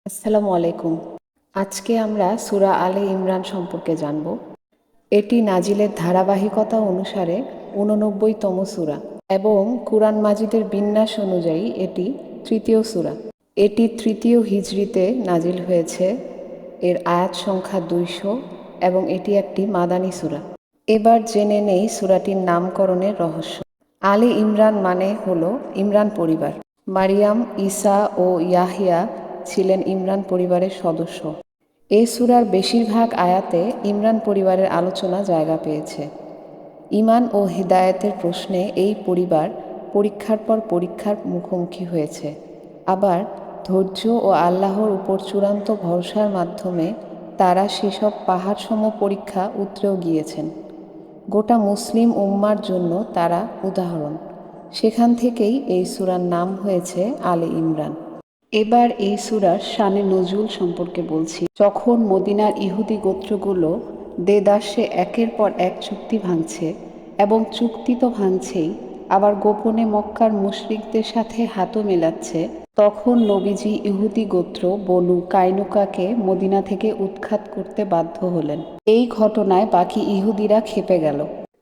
আসসালামু আলাইকুম। আজকে আমরা সূরা আলে ইমরান সম্পর্কে জানব। এটি নাজিলের ধারাবাহিকতা অনুসারে ৮৯তম সূরা এবং কুরআন মাজিদের বিন্যাস অনুযায়ী এটি তৃতীয় সূরা। এটি তৃতীয় হিজরিতে নাজিল হয়েছে। এর আয়াত সংখ্যা ২০০ এবং এটি একটি মাদানী সূরা। এবার জেনে নেই সূরাটির নামকরণের রহস্য। আলে ইমরান মানে হলো ইমরান পরিবার। মারিয়াম, ঈসা ও ইয়াহইয়া ছিলেন ইমরান পরিবারের সদস্য। এই সূরার বেশিরভাগ আয়াতে ইমরান পরিবারের আলোচনা জায়গা পেয়েছে। ঈমান ও হিদায়াতের প্রশ্নে এই পরিবার পরীক্ষার পর পরীক্ষার মুখোমুখি হয়েছে। আবার ধৈর্য ও আল্লাহর উপর চূড়ান্ত ভরসার মাধ্যমে তারা সেসব পাহাড়সম পরীক্ষা উতরেও গিয়েছেন। গোটা মুসলিম উম্মার জন্য তারা উদাহরণ। সেখান থেকেই এই সূরার নাম হয়েছে আলে ইমরান। এবার এই সূরার শানে নজুল সম্পর্কে বলছি। যখন মদিনার ইহুদি গোত্রগুলো দেদাস্যে একের পর এক চুক্তি ভাঙছে এবং চুক্তি তো ভাঙছেই, আবার গোপনে মক্কার মুশরিকদের সাথে হাতও মেলাচ্ছে, তখন নবীজি ইহুদি গোত্র বনু কায়নুকাকে মদিনা থেকে উৎখাত করতে বাধ্য হলেন। এই ঘটনায় বাকি ইহুদিরা ক্ষেপে গেল।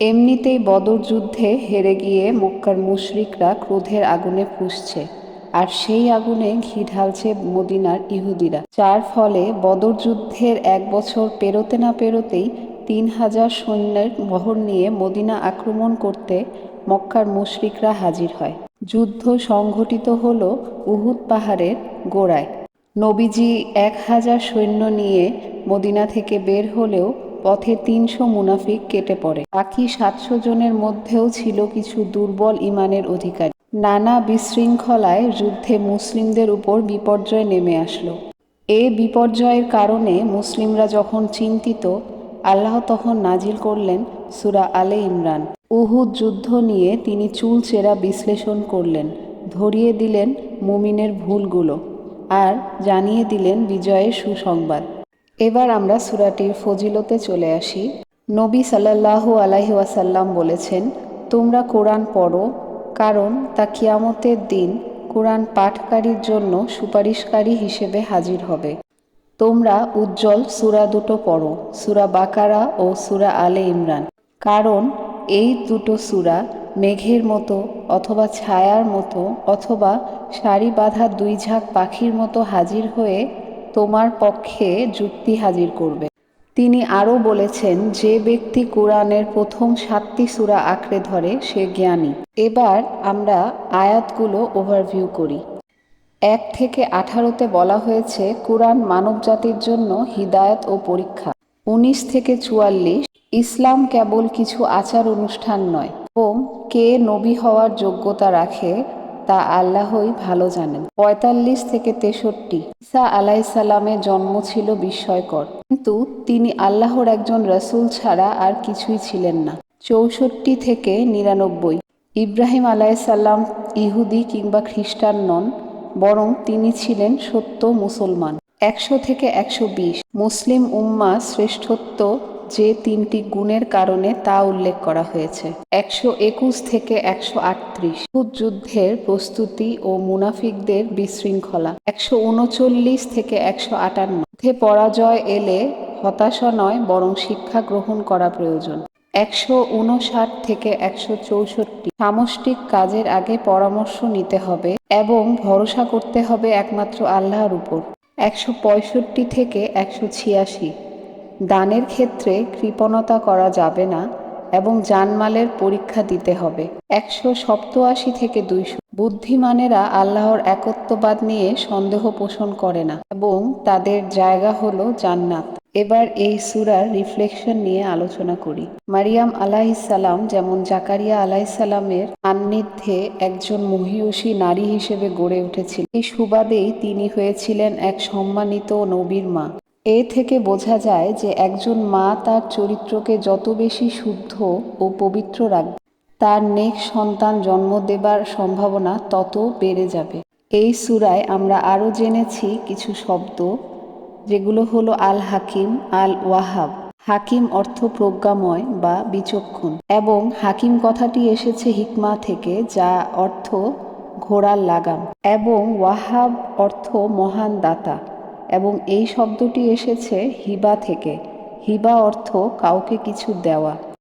এমনিতেই বদর যুদ্ধে হেরে গিয়ে মক্কার মুশরিকরা ক্রোধের আগুনে ফুঁসছে, আর সেই আগুনে ঘি ঢালছে মদিনার ইহুদিরা, যার ফলে বদর যুদ্ধের ১ বছর পেরোতে না পেরোতেই ৩,০০০ সৈন্যের বহর নিয়ে মদিনা আক্রমণ করতে মক্কার মুশরিকরা হাজির হয়। যুদ্ধ সংঘটিত হল উহুদ পাহাড়ের গোড়ায়। নবীজি ১,০০০ সৈন্য নিয়ে মদিনা থেকে বের হলেও পথে ৩০০ মুনাফিক কেটে পড়ে। বাকি ৭০০ জনের মধ্যেও ছিল কিছু দুর্বল ঈমানের অধিকারী। নানা বিশৃঙ্খলায় যুদ্ধে মুসলিমদের উপর বিপর্যয় নেমে আসলো। এ বিপর্যয়ের কারণে মুসলিমরা যখন চিন্তিত, আল্লাহ তখন নাজিল করলেন সূরা আলে ইমরান। উহুদ যুদ্ধ নিয়ে তিনি চুলচেরা বিশ্লেষণ করলেন, ধরিয়ে দিলেন মুমিনের ভুলগুলো, আর জানিয়ে দিলেন বিজয়ের সুসংবাদ। এবার আমরা সূরাটির ফজিলতে চলে আসি। নবী সাল্লাল্লাহু আলাইহি ওয়াসাল্লাম বলেছেন, তোমরা কোরআন পড়ো, কারণ তা কিয়ামতের দিন কোরআন পাঠকারীর জন্য সুপারিশকারী হিসেবে হাজির হবে। তোমরা উজ্জ্বল সূরা দুটো পড়ো, সূরা বাকারা ও সূরা আলে ইমরান, কারণ এই দুটো সূরা মেঘের মতো অথবা ছায়ার মতো অথবা সারি বাঁধা ২ ঝাঁক পাখির মতো হাজির হয়ে তোমার পক্ষে যুক্তি হাজির করবে। তিনি আরও বলেছেন, যে ব্যক্তি কোরআনের প্রথম ৭টি সূরা আঁকড়ে ধরে সে জ্ঞানী। এবার আমরা আয়াতগুলো ওভারভিউ করি। ১ থেকে ১৮তে বলা হয়েছে কোরআন মানবজাতির জন্য হিদায়াত ও পরীক্ষা। ১৯ থেকে ৪৪ ইসলাম কেবল কিছু আচার অনুষ্ঠান নয়, এবং কে নবী হওয়ার যোগ্যতা রাখে তা আল্লাহই ভালো জানেন। ৪৫ থেকে ৬৩ ঈসা আলাইসাল্লামের জন্ম ছিল বিস্ময়কর, কিন্তু তিনি আল্লাহর একজন রাসূল ছাড়া আর কিছুই ছিলেন না। ৬৪ থেকে ৯৯ ইব্রাহিম আলাইসাল্লাম ইহুদি কিংবা খ্রিস্টান নন, বরং তিনি ছিলেন সত্য মুসলমান। ১০০ থেকে ১২০ মুসলিম উম্মাহ শ্রেষ্ঠত্ব যে ৩টি গুণের কারণে তা উল্লেখ করা হয়েছে। ১২১ থেকে ১৩৮ উহুদ যুদ্ধের প্রস্তুতি ও মুনাফিকদের বিশৃঙ্খলা। ১৩৯ থেকে ১৫৮ যুদ্ধে পরাজয় এলে হতাশা নয়, বরং শিক্ষা গ্রহণ করা প্রয়োজন। ১৫৯ থেকে ১৬৪ সামষ্টিক কাজের আগে পরামর্শ নিতে হবে এবং ভরসা করতে হবে একমাত্র আল্লাহর উপর। ১৬৫ থেকে ১৮৬ দানের ক্ষেত্রে কৃপণতা করা যাবে না এবং জানমালের পরীক্ষা দিতে হবে। ১৮৭ থেকে ২০০ বুদ্ধিমানেরা আল্লাহর একত্ববাদ নিয়ে সন্দেহ পোষণ করে না এবং তাদের জায়গা হলো জান্নাত। এবার এই সূরার রিফ্লেকশন নিয়ে আলোচনা করি। মারিয়াম আলাইহিসসালাম যেমন জাকারিয়া আলাইহিসসালামের সান্নিধ্যে একজন মহিয়সী নারী হিসেবে গড়ে উঠেছিলেন, এই সুবাদেই তিনি হয়েছিলেন এক সম্মানিত নবীর মা। এ থেকে বোঝা যায় যে একজন মা তার চরিত্রকে যত বেশি শুদ্ধ ও পবিত্র রাখবে, তার নেক সন্তান জন্ম দেবার সম্ভাবনা তত বেড়ে যাবে। এই সূরায় আমরা আরও জেনেছি কিছু শব্দ, যেগুলো হলো আল হাকিম, আল ওয়াহাব। হাকিম অর্থ প্রজ্ঞাময় বা বিচক্ষণ, এবং হাকিম কথাটি এসেছে হিকমা থেকে, যা অর্থ ঘোড়ার লাগাম, এবং ওয়াহাব অর্থ মহান দাতা। এবং এই শব্দটি এসেছে হিবা থেকে। হিবা অর্থ কাউকে কিছু দেওয়া।